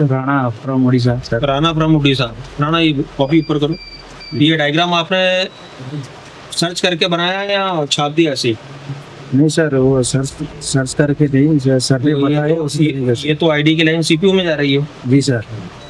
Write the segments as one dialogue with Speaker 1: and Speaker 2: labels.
Speaker 1: Rana from Orissa sir.
Speaker 2: Rana from Orissa. Rana, ये copy ऊपर करो। ये डायग्राम आपने सर्च करके बनाया है या छाप दिया ऐसे ही?
Speaker 1: नहीं सर, वो सर्च सर्च करके दी सर ने बताया उसी तरीके से।
Speaker 2: ये तो आईडी की लाइन सीपीयू में जा रही है,
Speaker 1: जी सर,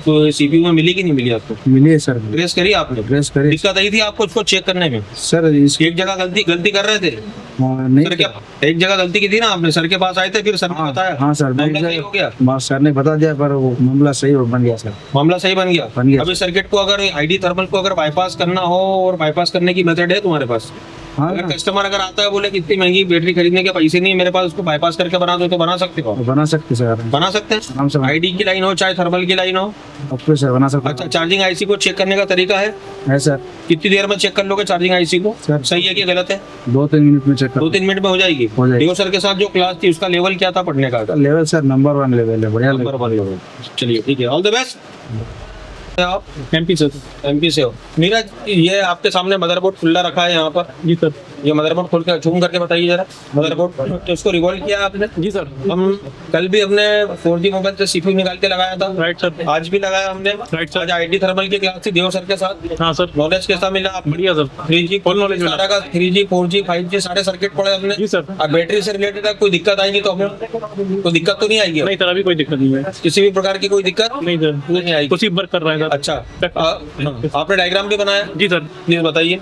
Speaker 2: तो सीपीयू में मिली कि नहीं मिली आपको?
Speaker 1: मिली है सर।
Speaker 2: ट्रेस करी आपने?
Speaker 1: प्रेस करे
Speaker 2: दिक्कत आई थी आपको उसको चेक करने में?
Speaker 1: सर। इस
Speaker 2: एक जगह गलती कर रहे थे
Speaker 1: नहीं
Speaker 2: सर, क्या एक जगह गलती की थी ना आपने? सर के पास आए थे, फिर सर ने बताया?
Speaker 1: हाँ सर,
Speaker 2: मामला सही हो गया?
Speaker 1: सर ने बता दिया, पर वो मामला सही बन गया सर।
Speaker 2: मामला सही बन गया?
Speaker 1: बन गया।
Speaker 2: अभी सर्किट को अगर आईडी थर्मल को अगर बाईपास करना हो, और बाईपास करने की मेथड है तुम्हारे पास?
Speaker 1: हाँ
Speaker 2: अगर कस्टमर अगर आता है, बोले कि इतनी महंगी बैटरी खरीदने के पैसे नहीं है मेरे पास, उसको बाईपास करके बना दो, तो बना सकते हो?
Speaker 1: बना सकते सर,
Speaker 2: बना सकते हैं।
Speaker 1: आराम से
Speaker 2: आईडी की लाइन हो चाहे थर्मल की लाइन हो।
Speaker 1: ओके सर, बना सकते
Speaker 2: अच्छा, चार्जिंग आईसी को चेक करने का तरीका है
Speaker 1: सर।
Speaker 2: कितनी देर में चेक कर लोगे चार्जिंग आईसी को?
Speaker 1: सर,
Speaker 2: सही है कि गलत है?
Speaker 1: 2-3 मिनट में चेक कर
Speaker 2: 2-3 मिनट में हो जाएगी।
Speaker 1: हो जाएगी।
Speaker 2: डियो सर के साथ जो क्लास थी उसका लेवल क्या था पढ़ने का?
Speaker 1: लेवल सर नंबर 1 लेवल है, बढ़िया
Speaker 2: नंबर 1 लेवल। चलिए ठीक है, ऑल द बेस्ट। आप
Speaker 3: एमपी सर।
Speaker 2: एमपी से हो? नीरज, ये आपके सामने मदरबोर्ड खुला रखा है यहाँ पर।
Speaker 3: जी सर।
Speaker 2: ये मदरबोर्ड खोल के जूम करके बताइए जरा। मदरबोर्ड तो उसको रिवॉल्व किया आपने?
Speaker 3: जी सर।
Speaker 2: हम कल भी हमने 4G मोबाइल से सीपीयू निकाल के लगाया था।
Speaker 3: Right sir.
Speaker 2: आज भी लगाया हमने।
Speaker 3: Right sir.
Speaker 2: आज आईडी थर्मल की क्लास थी देव सर के साथ।
Speaker 3: हाँ सर।
Speaker 2: नॉलेज कैसा मिला आपको?
Speaker 3: बढ़िया सर।
Speaker 2: 3G
Speaker 3: फुल नॉलेज मिला।
Speaker 2: सारा का 3G 4G 5G सारे सर्किट पढ़े हमने।
Speaker 3: जी सर।
Speaker 2: अब बैटरी से रिलेटेड कोई दिक्कत आएगी तो हमें कोई दिक्कत तो नहीं आएगी?
Speaker 3: नहीं सर, अभी कोई दिक्कत नहीं है।
Speaker 2: किसी भी प्रकार की कोई दिक्कत
Speaker 3: नहीं सर,
Speaker 2: नहीं आएगी?
Speaker 3: कुछ ही वर्क कर रहा है सर।
Speaker 2: अच्छा, हाँ, आपने डायग्राम भी बनाया?
Speaker 3: जी सर।
Speaker 2: प्लीज बताइए।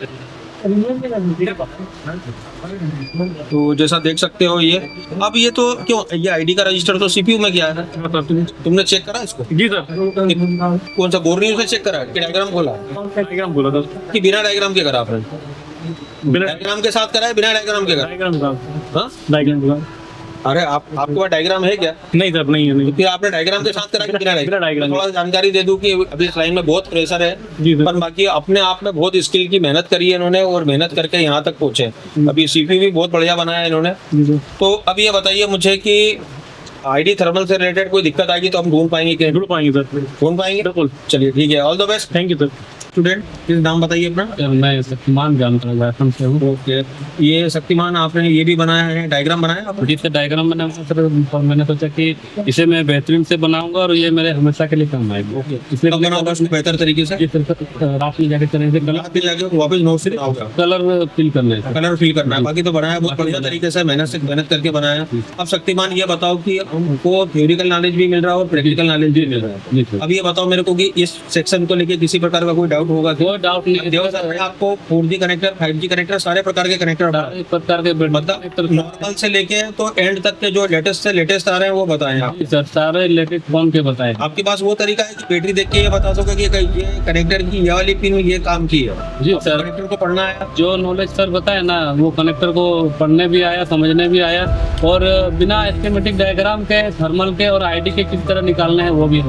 Speaker 2: तो जैसा देख सकते हो ये, अब ये तो क्यों, ये आईडी का रजिस्टर तो सीपीयू में गया है।
Speaker 3: हाँ सर।
Speaker 2: तुमने चेक करा इसको?
Speaker 3: जी सर।
Speaker 2: कौन सा बोर्ड न्यूज से चेक करा कि डायग्राम खोला
Speaker 3: डायग्राम बोला सर।
Speaker 2: कि बिना डायग्राम के करा आपने?
Speaker 3: बिना
Speaker 2: डायग्राम के साथ करा है बिना डायग्राम के करा?
Speaker 3: डायग्राम बोला।
Speaker 2: हाँ?
Speaker 3: डायग्राम बोला।
Speaker 2: अरे आपके पास डायग्राम है क्या?
Speaker 3: नहीं सर, नहीं है, नहीं।
Speaker 2: फिर आपने डायग्राम के साथ करा कि बिना
Speaker 3: बिना डायग्राम।
Speaker 2: थोड़ा जानकारी दे दूं कि अभी इस लाइन में बहुत प्रेशर है,
Speaker 3: जी सर।
Speaker 2: पर बाकी अपने आप में बहुत स्किल की मेहनत करी है इन्होंने, और मेहनत करके यहाँ तक पहुंचे। अभी सीपीयू भी बहुत बढ़िया बनाया है इन्होंने।
Speaker 3: जी सर।
Speaker 2: तो अब ये बताइए मुझे कि आईडी थर्मल से रिलेटेड कोई दिक्कत आएगी तो हम ढूंढ पाएंगे कि
Speaker 3: जुड़ पाएंगे सर।
Speaker 2: ढूंढ पाएंगे?
Speaker 3: बिल्कुल।
Speaker 2: चलिए ठीक है, all the best.
Speaker 3: Thank you sir.
Speaker 2: Student, please नाम बताइए अपना।
Speaker 3: मैं शक्तिमान जानता हूँ से हूँ।
Speaker 2: ओके, ये शक्तिमान आपने ये भी बनाया है, डायग्राम बनाया आपने?
Speaker 3: जिससे डायग्राम बनाऊंगा सर, और मैंने सोचा कि इसे मैं बेहतरीन से बनाऊंगा और ये मेरे हमेशा के लिए काम आएगा।
Speaker 2: ओके,
Speaker 3: इसलिए
Speaker 2: कब बनाओगे उसको बेहतर तरीके से?
Speaker 3: जी सर, रात में जाके चले से
Speaker 2: रात में जाके वापस नोट से बनाओगे?
Speaker 3: कलर फिल करना है।
Speaker 2: कलर फिल करना है, बाकी तो बनाया बहुत बढ़िया तरीके से, मेहनत करके बनाया। अब शक्तिमान ये बताओ कि हमको थ्योरिकल नॉलेज भी मिल रहा है और प्रैक्टिकल नॉलेज भी मिल रहा है।
Speaker 3: जी सर।
Speaker 2: अब ये बताओ मेरे को कि इस सेक्शन को लेके किसी प्रकार का कोई डाउट होगा?
Speaker 3: कोई डाउट नहीं
Speaker 2: देव सर ने आपको 4G कनेक्टर 5G कनेक्टर सारे प्रकार के कनेक्टर
Speaker 3: सारे प्रकार के
Speaker 2: मतलब नॉर्मल से लेके तो एंड तक के जो लेटेस्ट आ रहे हैं वो बताएं आप।
Speaker 3: जी सर, सारे रिलेटेड फोन के बताए।
Speaker 2: आपके पास वो तरीका है कि बैटरी देख के ये बता सको कि ये कनेक्टर की ये वाली पिन ये काम की है?
Speaker 3: जी सर।
Speaker 2: कनेक्टर को पढ़ना है
Speaker 3: जो नॉलेज सर बताया ना, वो कनेक्टर को पढ़ने भी आया, समझने भी आया, और बिना एस्केमेटिक डायग्राम के थर्मल के और आईडी के किस तरह निकालने हैं वो भी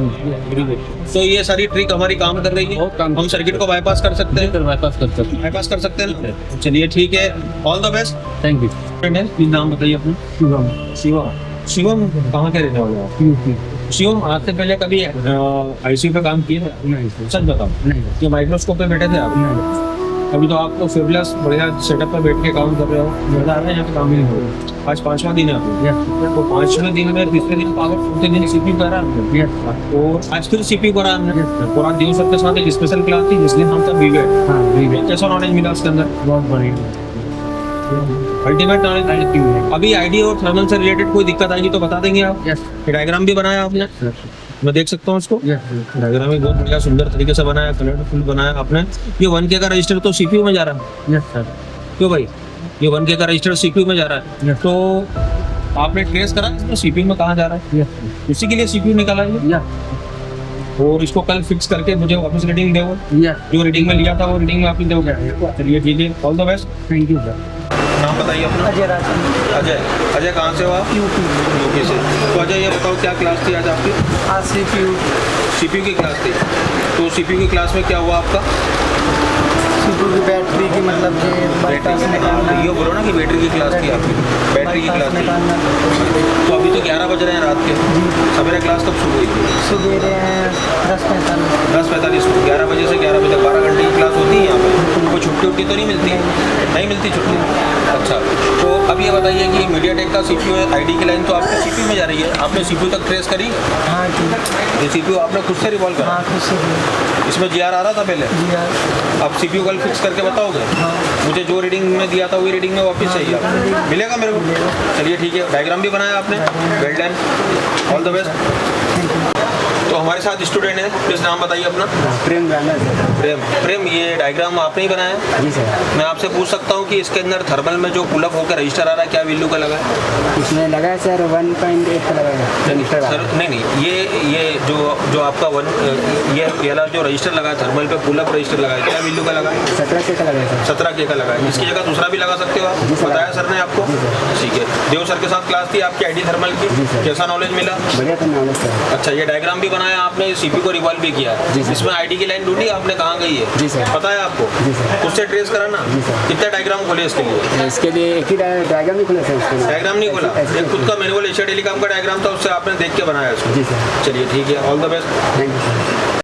Speaker 2: तो ये सारी ट्रिक हमारी काम कर रही है।
Speaker 3: बहुत काम।
Speaker 2: हम सर्किट को बाईपास कर सकते हैं?
Speaker 3: बाईपास कर सकते हैं।
Speaker 2: बाईपास कर सकते हैं ना? चलिए ठीक है, all the best.
Speaker 3: Thank you.
Speaker 2: Please नाम बताइए अपना। शिवम। शिवम कहाँ के रहने वाले हो आप? शिवम, आज से पहले कभी आईसी पे काम किए थे?
Speaker 1: नहीं
Speaker 2: सच बताओ।
Speaker 1: नहीं
Speaker 2: ये माइक्रोस्कोप पे बैठे थे आप?
Speaker 1: नहीं।
Speaker 2: अभी तो आप तो फेबलेस बढ़िया सेटअप पे बैठ के काम कर रहे हो, मजा आ रहा है यहाँ पे काम ही नहीं हो रहा। आज 5वां दिन है आपको, तो 5वें दिन में तीसरे दिन पावर, चौथे दिन सीपीयू करा हमने, और आज फिर सीपीयू करा हमने। और आज देव सर के साथ एक स्पेशल क्लास थी जिसने हम सब वीवे, कैसा नॉलेज मिला उसके अंदर?
Speaker 1: बहुत बढ़िया।
Speaker 2: Ultimate knowledge. अभी आईडी और थर्मल से रिलेटेड कोई दिक्कत आएगी तो बता देंगे आप? डायग्राम भी बनाया आपने? मैं देख सकता हूँ उसको? डायग्राम भी बहुत बढ़िया सुंदर तरीके से बनाया, कलरफुल बनाया आपने। ये 1K का रजिस्टर तो सीपीयू में जा रहा है?
Speaker 1: Yes sir.
Speaker 2: क्यों भाई, ये 1K का रजिस्टर सीपीयू में जा रहा है, तो आपने ट्रेस करा इसमें सीपीयू में कहाँ जा रहा है? इसी के लिए सीपीयू निकाला है, और इसको कल फिक्स करके मुझे वापस रीडिंग दो। जो रीडिंग में लिया था वो रीडिंग में आप दोगे? चलिए ठीक है, all the best.
Speaker 1: Thank you sir.
Speaker 2: नाम बताइए अपना।
Speaker 4: अजय राजन।
Speaker 2: अजय। अजय कहाँ से हो आप? यूपी से। तो अजय ये बताओ क्या क्लास थी आज आपकी?
Speaker 4: आज
Speaker 2: सीपीयू की क्लास थी। तो सीपीयू की क्लास में क्या हुआ आपका?
Speaker 4: सीपीयू की बैटरी की मतलब कि बाईपास निकालना,
Speaker 2: ये बोलो ना कि बैटरी की क्लास थी आपकी, बैटरी की क्लास थी।
Speaker 4: निकालना।
Speaker 2: तो अभी तो 11 बज रहे हैं रात के, सवेरे क्लास कब शुरू हुई थी?
Speaker 4: सवेरे 10:45।
Speaker 2: 10:45 को 11 बजे से 11 बजे तक 12 घंटे की क्लास होती है यहाँ पे। कोई छुट्टी उट्टी तो नहीं मिलती? नहीं मिलती छुट्टी। अच्छा, तो अब ये बताइए कि मीडियाटेक का CPU आईडी की लाइन तो आपकी CPU में जा रही है, आपने CPU तक ट्रेस करी?
Speaker 4: हाँ ठीक।
Speaker 2: ये CPU आपने खुद से रिवॉल्व करा?
Speaker 4: हाँ खुद से भी।
Speaker 2: इसमें GR आ रहा था पहले?
Speaker 4: जी हाँ।
Speaker 2: अब CPU कल फिक्स करके बताओगे?
Speaker 4: हाँ।
Speaker 2: मुझे जो रीडिंग में दिया था वही रीडिंग में वापस चाहिए आपको। मिलेगा मेरे को? चलिए ठीक है, डायग्राम भी बनाया आपने, well done, all the best. तो हमारे साथ स्टूडेंट है, प्लीज नाम बताइए अपना।
Speaker 4: प्रेम राणा सर।
Speaker 2: प्रेम, ये डायग्राम आपने ही बनाया है?
Speaker 4: जी सर।
Speaker 2: मैं आपसे पूछ सकता हूँ कि इसके अंदर थर्मल में जो पुल अप होकर रजिस्टर आ रहा है क्या वैल्यू का लगा है?
Speaker 4: इसमें लगा है सर 1.8 का लगा है
Speaker 2: सर नहीं, ये जो आपका ये वाला जो रजिस्टर लगा है थर्मल पे पुल अप रजिस्टर लगा है क्या वैल्यू का लगा है?
Speaker 4: 17 का लगा है सर।
Speaker 2: 17K का लगा है। इसकी जगह दूसरा भी लगा सकते हो आप, बताया सर ने आपको? ठीक है, देव सर के साथ क्लास थी आपकी आईडी थर्मल की, कैसा नॉलेज मिला?
Speaker 4: बढ़िया था नॉलेज सर।
Speaker 2: अच्छा, ये डायग्राम भी बनाया आपने, CPU को रिवॉल्व भी किया है, इसमें आईडी की लाइन ढूंढी आपने कहाँ गई है?
Speaker 4: जी सर।
Speaker 2: पता है आपको?
Speaker 4: जी सर।
Speaker 2: उससे ट्रेस करा ना?
Speaker 4: जी सर।
Speaker 2: कितने डायग्राम खोले इसके लिए?
Speaker 4: इसके लिए एक ही डायग्राम नहीं खुला सर इसके लिए।
Speaker 2: डायग्राम नहीं खोला,
Speaker 4: ऐसे-
Speaker 2: ये खुद का मैनुअल एशिया टेलीकॉम का डायग्राम था, उससे आपने देख के बनाया इसको?
Speaker 4: जी सर।
Speaker 2: चलिए ठीक है, all the best.
Speaker 4: Thank you sir.